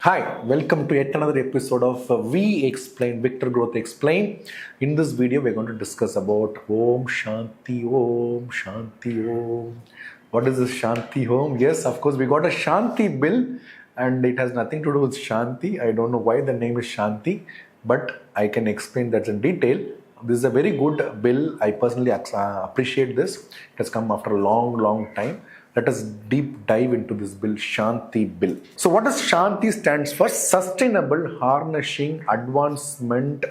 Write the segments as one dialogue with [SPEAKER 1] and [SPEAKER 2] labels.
[SPEAKER 1] Hi, welcome to yet another episode of We Explain, Victor Growth Explain. In this video, we're going to discuss about Om Shanti Om Shanti Om. What is this Shanti Om? Yes, of course, we got a Shanti Bill and it has nothing to do with Shanti. I don't know why the name is Shanti, but I can explain that in detail. This is a very good bill. I personally appreciate this. It has come after a long time. Let us deep dive into this bill, Shanti Bill. So what does Shanti stands for? Sustainable Harnessing Advancement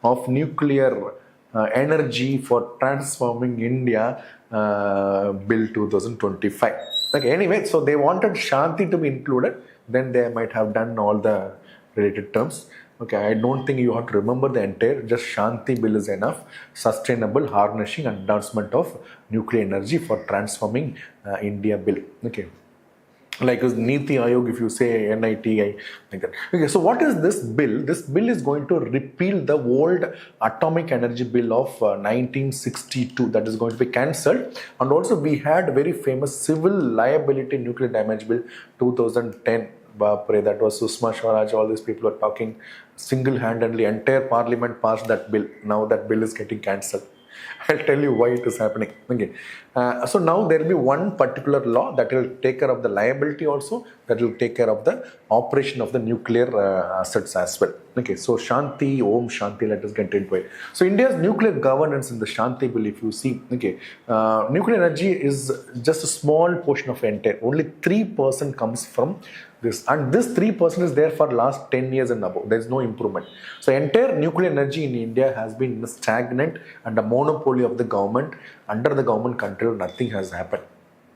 [SPEAKER 1] of Nuclear Energy for Transforming India Bill 2025. Okay, anyway, so they wanted Shanti to be included. Then they might have done all the related terms. Okay, I don't think you have to remember the entire, just Shanti Bill is enough. Sustainable Harnessing and Advancement of Nuclear Energy for Transforming India Bill. Okay. Like Niti Ayog, if you say NITI, like that. Okay, so what is this bill? This bill is going to repeal the old Atomic Energy Bill of 1962 that is going to be cancelled. And also we had very famous Civil Liability Nuclear Damage Bill 2010. Bapre, that was Sushma Swaraj, all these people are talking single-handedly. Entire parliament passed that bill. Now that bill is getting cancelled. I'll tell you why it is happening. Okay. So now there will be one particular law that will take care of the liability also, that will take care of the operation of the nuclear assets as well. Okay, so Shanti, Om Shanti, let us get into it. So India's nuclear governance in the Shanti Bill, if you see, okay, nuclear energy is just a small portion of entire. Only 3% comes from this, and this 3% is there for last 10 years and above. There is no improvement. So entire nuclear energy in India has been stagnant and a monopoly of the government. Under the government control, nothing has happened.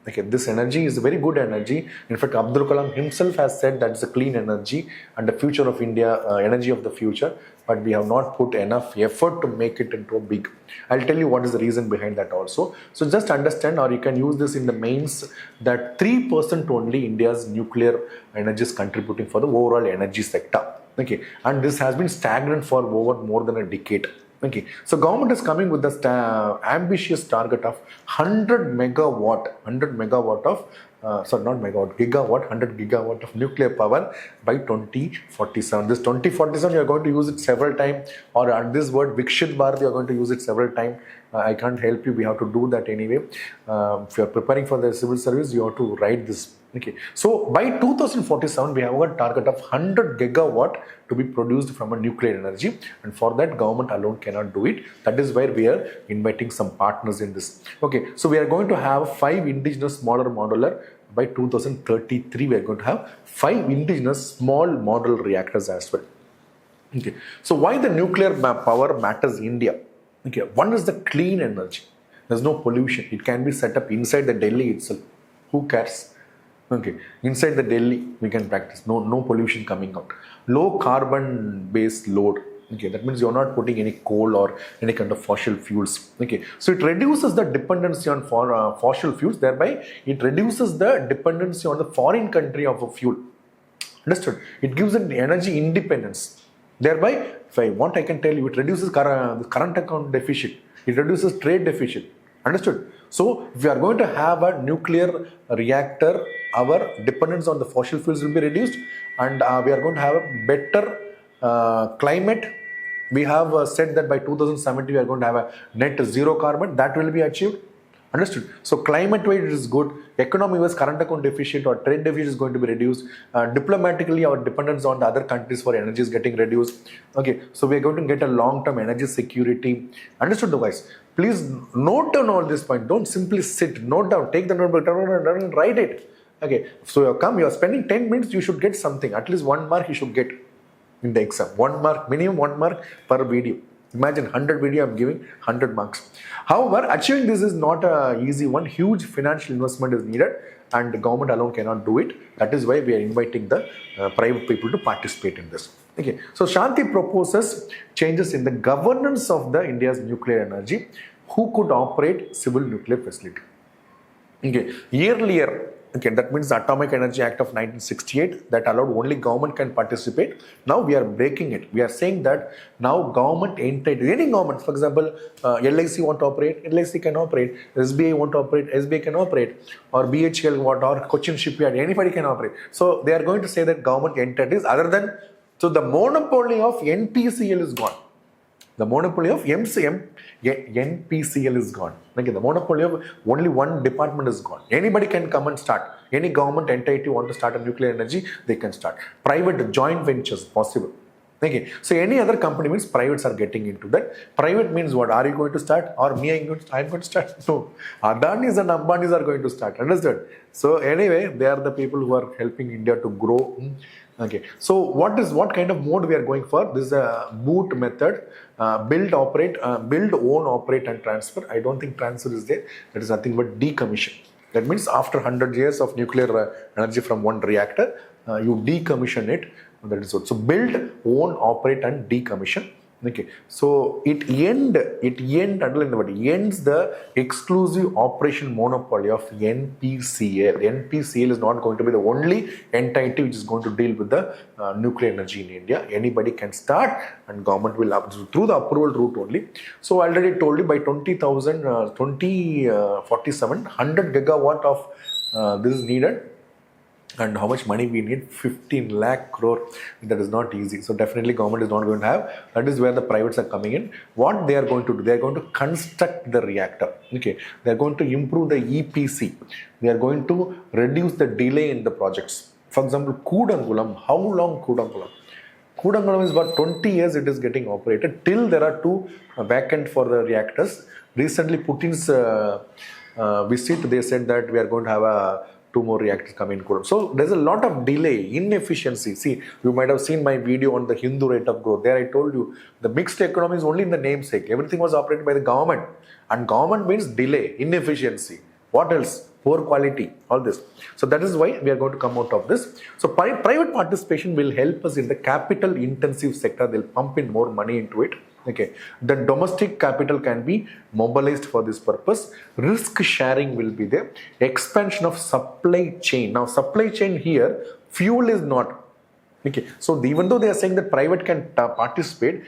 [SPEAKER 1] Okay, this energy is a very good energy. In fact, Abdul Kalam himself has said that it's a clean energy and the future of India, energy of the future. But we have not put enough effort to make it into a big. I'll tell you what is the reason behind that also. So just understand, or you can use this in the mains, that 3% only India's nuclear energy is contributing for the overall energy sector. Okay, and this has been stagnant for over more than a decade. Okay, so government is coming with the ambitious target of 100 megawatt of, not megawatt, gigawatt, 100 gigawatt of nuclear power by 2047. This 2047, you are going to use it several times, or at this word, Vikshit Bharat, you are going to use it several times. I can't help you, we have to do that anyway. If you are preparing for the civil service, you have to write this. Okay, so by 2047, we have a target of 100 gigawatt to be produced from a nuclear energy, and for that, government alone cannot do it. That is where we are inviting some partners in this. Okay, so we are going to have 5 indigenous smaller modular. By 2033, we are going to have 5 indigenous small model reactors as well. Okay, so why the nuclear power matters in India? Okay, one is the clean energy. There's no pollution. It can be set up inside the Delhi itself. Who cares? Okay, inside the Delhi we can practice. No pollution coming out. Low carbon based load. Okay, that means you're not putting any coal or any kind of fossil fuels. Okay, so it reduces the dependency on fossil fuels. Thereby, it reduces the dependency on the foreign country of a fuel. Understood? It gives it energy independence. Thereby, if I want, I can tell you, it reduces current account deficit. It reduces trade deficit. Understood? So, if we are going to have a nuclear reactor, our dependence on the fossil fuels will be reduced, and we are going to have a better climate. We have said that by 2070 we are going to have a net zero carbon. That will be achieved. Understood? So climate wise it is good. Economy wise, current account deficit or trade deficit is going to be reduced. Diplomatically, our dependence on the other countries for energy is getting reduced. Okay, so we are going to get a long-term energy security. Understood, guys? Please note down all this point. Don't simply sit. Note down. Take the notebook and write it. Okay, so you are spending 10 minutes. You should get something. At least 1 mark you should get in the exam. 1 mark, minimum 1 mark per video. Imagine 100 video, I'm giving 100 marks. However, achieving this is not an easy one. Huge financial investment is needed and the government alone cannot do it. That is why we are inviting the private people to participate in this. Okay, so Shanti proposes changes in the governance of the India's nuclear energy. Who could operate civil nuclear facility? Okay, earlier Okay, that means the Atomic Energy Act of 1968 that allowed only government can participate. Now we are breaking it. We are saying that now government entity, any government, for example, LIC want to operate, LIC can operate. SBI want to operate, SBI can operate. Or BHL want, or Cochin Shipyard, anybody can operate. So they are going to say that government entities other than, so the monopoly of NPCL is gone. The monopoly of NPCL is gone. Okay, the monopoly of only one department is gone. Anybody can come and start. Any government entity want to start a nuclear energy, they can start. Private joint ventures possible. Okay, so any other company means privates are getting into that. Private means what? Are you going to start? Or me, I'm going to start? No. Adanis and Ambanis are going to start. Understood? So anyway, they are the people who are helping India to grow. Okay, so what kind of mode we are going for? This is a boot method, build, operate, build, own, operate and transfer. I don't think transfer is there. That is nothing but decommission. That means after 100 years of nuclear energy from one reactor, you decommission it. That is what. So build, own, operate and decommission. Okay, so it ends the exclusive operation monopoly of NPCL. NPCL is not going to be the only entity which is going to deal with the nuclear energy in India. Anybody can start and government will through the approval route only. So I already told you by 2047, 100 gigawatt of this is needed. And how much money we need? 15 lakh crore. That is not easy. So definitely government is not going to have. That is where the privates are coming in. What they are going to do? They are going to construct the reactor. Okay. They are going to improve the EPC. They are going to reduce the delay in the projects. For example, Kudankulam. How long Kudankulam? Kudankulam is about 20 years it is getting operated. Till there are two vacant for the reactors. Recently Putin's visit, they said that we are going to have two more reactors coming in. So there's a lot of delay, inefficiency. See, you might have seen my video on the Hindu rate of growth. There I told you the mixed economy is only in the namesake. Everything was operated by the government. And government means delay, inefficiency. What else? Poor quality, all this. So that is why we are going to come out of this. So private participation will help us in the capital intensive sector. They'll pump in more money into it. Okay, the domestic capital can be mobilized for this purpose. Risk sharing will be there. Expansion of supply chain. Now, supply chain here, fuel is not. Okay, so even though they are saying that private can participate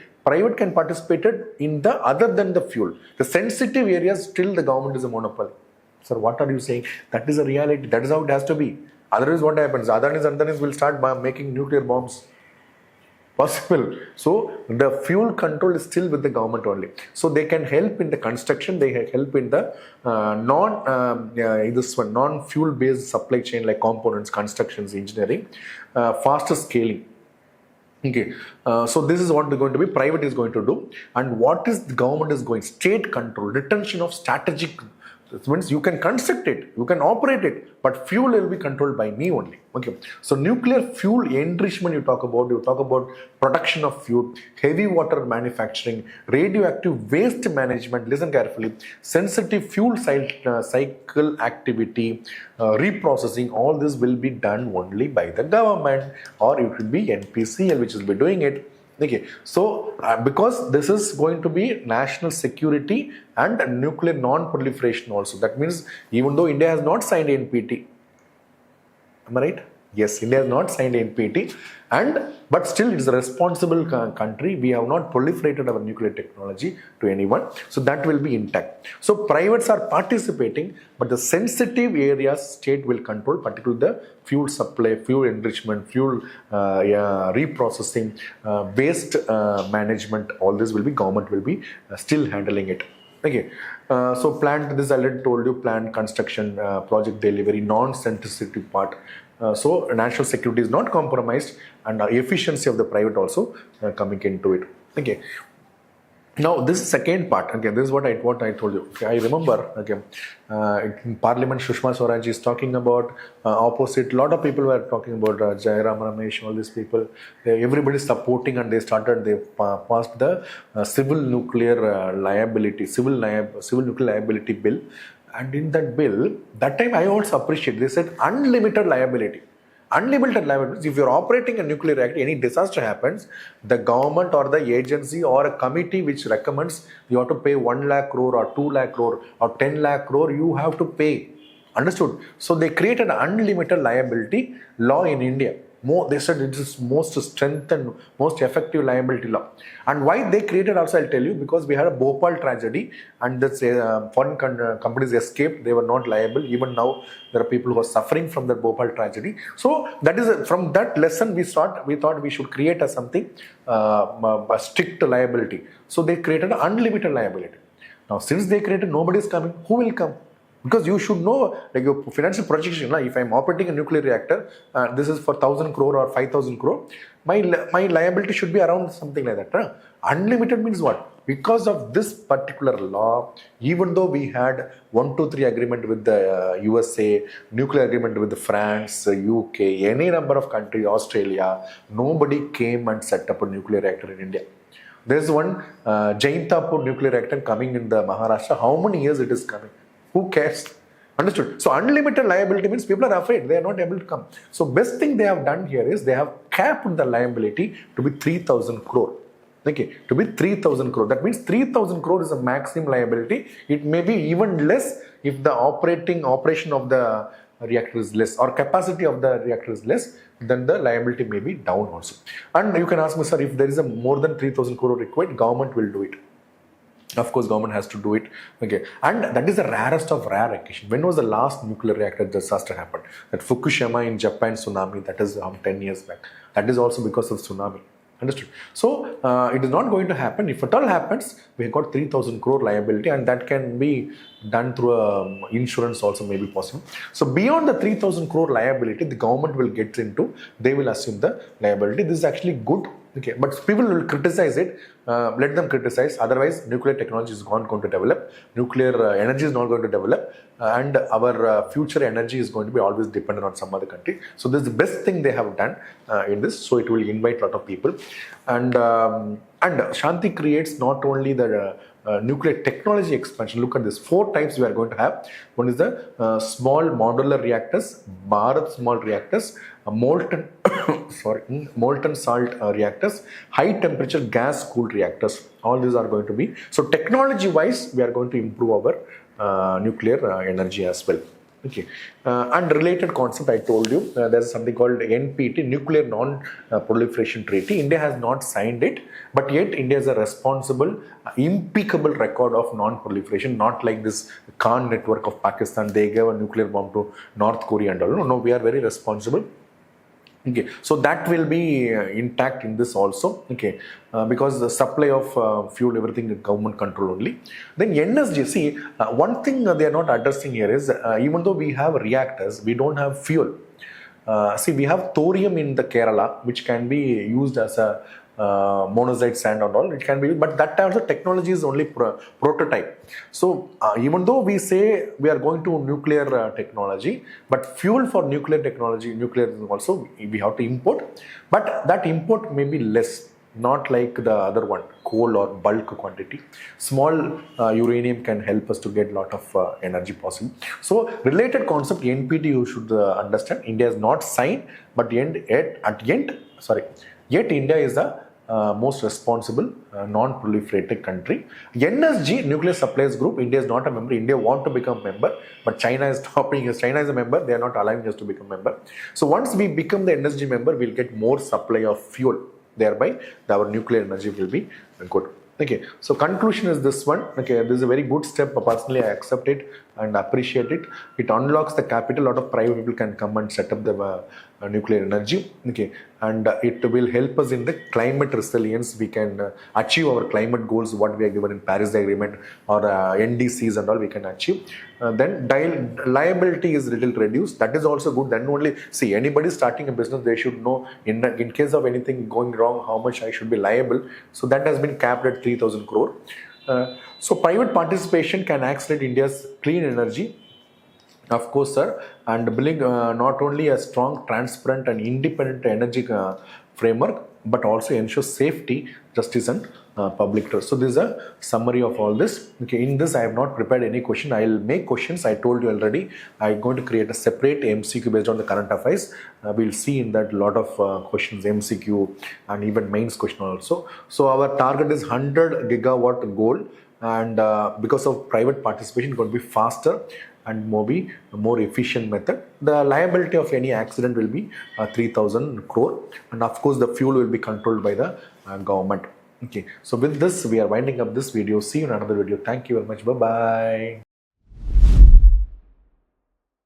[SPEAKER 1] in the other than the fuel. The sensitive areas, still the government is a monopoly. Sir, what are you saying? That is a reality. That is how it has to be. Otherwise, what happens? Adanis will start making nuclear bombs. Possible. So the fuel control is still with the government only. So they can help in the construction. They help in the non-fuel based supply chain like components, constructions, engineering, faster scaling. Okay, so this is what they're going to be. Private is going to do, and what is the government is going? State control, retention of strategic. This means you can construct it, you can operate it, but fuel will be controlled by me only. Okay. So nuclear fuel enrichment you talk about production of fuel, heavy water manufacturing, radioactive waste management, listen carefully, sensitive fuel cycle activity, reprocessing, all this will be done only by the government, or it will be NPCL which will be doing it. Okay, so because this is going to be national security and nuclear non-proliferation also. That means even though India has not signed NPT, am I right? Yes, India has not signed NPT, but still it is a responsible country. We have not proliferated our nuclear technology to anyone, so that will be intact. So privates are participating, but the sensitive areas state will control, particularly the fuel supply, fuel enrichment, fuel reprocessing, waste management. All this will be government will be still handling it. Okay, so plant, this I already told you, plant construction, project delivery, non-sensitive part. So national security is not compromised, and efficiency of the private also coming into it. Okay. Now this is second part. Okay, this is what I told you. Okay, I remember. Okay, in Parliament, Sushma Swaraj is talking about opposite. A lot of people were talking about Jairam Ramesh, all these people. Everybody supporting, and they passed the civil nuclear liability bill. And in that bill, that time I also appreciate, they said unlimited liability. Unlimited liability. If you're operating a nuclear reactor, any disaster happens, the government or the agency or a committee which recommends you have to pay 1 lakh crore or 2 lakh crore or 10 lakh crore, you have to pay. Understood? So they created unlimited liability law in India. They said it is most strengthened, most effective liability law. And why they created also, I'll tell you, because we had a Bhopal tragedy and the foreign companies escaped. They were not liable. Even now, there are people who are suffering from the Bhopal tragedy. So that is from that lesson we thought we should create something, a strict liability. So they created unlimited liability. Now, since they created, nobody is coming. Who will come? Because you should know, like your financial projection, if I'm operating a nuclear reactor, this is for 1,000 crore or 5,000 crore, my liability should be around something like that. Unlimited means what? Because of this particular law, even though we had 1, 2, 3 agreement with the USA, nuclear agreement with France, UK, any number of countries, Australia, nobody came and set up a nuclear reactor in India. There's one Jaintapur nuclear reactor coming in the Maharashtra. How many years it is coming? Who cares? Understood? So unlimited liability means people are afraid. They are not able to come. So best thing they have done here is they have capped the liability to be 3,000 crore. Okay, to be 3,000 crore. That means 3,000 crore is a maximum liability. It may be even less if the operation of the reactor is less or capacity of the reactor is less, then the liability may be down also. And you can ask me, sir, if there is a more than 3,000 crore required, government will do it. Of course, government has to do it. Okay, and that is the rarest of rare occasion. When was the last nuclear reactor disaster happened? That Fukushima in Japan tsunami, that is 10 years back. That is also because of tsunami. Understood? So it is not going to happen. If it all happens, we have got 3,000 crore liability, and that can be done through insurance also may be possible. So beyond the 3,000 crore liability, the government will get into, they will assume the liability. This is actually good. Okay, but people will criticize it. Let them criticize. Otherwise, nuclear technology is not going to develop. Nuclear energy is not going to develop, and our future energy is going to be always dependent on some other country. So this is the best thing they have done in this. So it will invite a lot of people, and Shanti creates not only the nuclear technology expansion. Look at this. 4 types we are going to have. One is the small modular reactors, Bharat small reactors, molten molten salt reactors, high temperature gas cooled reactors. All these are going to be. So technology wise, we are going to improve our nuclear energy as well. Okay, and related concept I told you, there's something called NPT, Nuclear Non-Proliferation Treaty. India has not signed it, but yet India is a responsible, impeccable record of non-proliferation, not like this Khan network of Pakistan. They gave a nuclear bomb to North Korea and all. No, we are very responsible. Okay, so that will be intact in this also. Okay, because the supply of fuel, everything is government control only. Then NSG, see, one thing they are not addressing here is even though we have reactors, we don't have fuel. See, we have thorium in the Kerala, which can be used as a monazite sand and all. It can be, but that time the technology is only prototype. So even though we say we are going to nuclear technology, but fuel for nuclear technology, nuclear also we have to import, but that import may be less, not like the other one, coal or bulk quantity. Small uranium can help us to get a lot of energy possible. So related concept NPT you should understand. India is not signed, but yet India is the most responsible non-proliferated country. NSG, Nuclear Suppliers Group, India is not a member. India want to become a member, but China is stopping us. China is a member, they are not allowing us to become a member. So once we become the NSG member, we'll get more supply of fuel. Thereby, our nuclear energy will be good. Okay, so conclusion is this one. Okay, this is a very good step. Personally, I accept it and appreciate it. It unlocks the capital. A lot of private people can come and set up the nuclear energy. Okay, and it will help us in the climate resilience. We can achieve our climate goals, what we are given in Paris Agreement or NDCs and all we can achieve. Then liability is little reduced. That is also good. Then only, see, anybody starting a business, they should know in case of anything going wrong, how much I should be liable. So that has been capped at 3,000 crore. So private participation can accelerate India's clean energy. Of course, sir, and building not only a strong, transparent and independent energy framework, but also ensure safety, justice and public trust. So this is a summary of all this. Okay, in this I have not prepared any question. I will make questions. I told you already. I'm going to create a separate MCQ based on the current affairs. We'll see in that lot of questions, MCQ and even mains question also. So our target is 100 gigawatt goal. And because of private participation, it's going to be faster. and more efficient method. The liability of any accident will be 3,000 crore, and of course the fuel will be controlled by the government. Okay, so with this we are winding up this video. See you in another video. Thank you very much. Bye bye.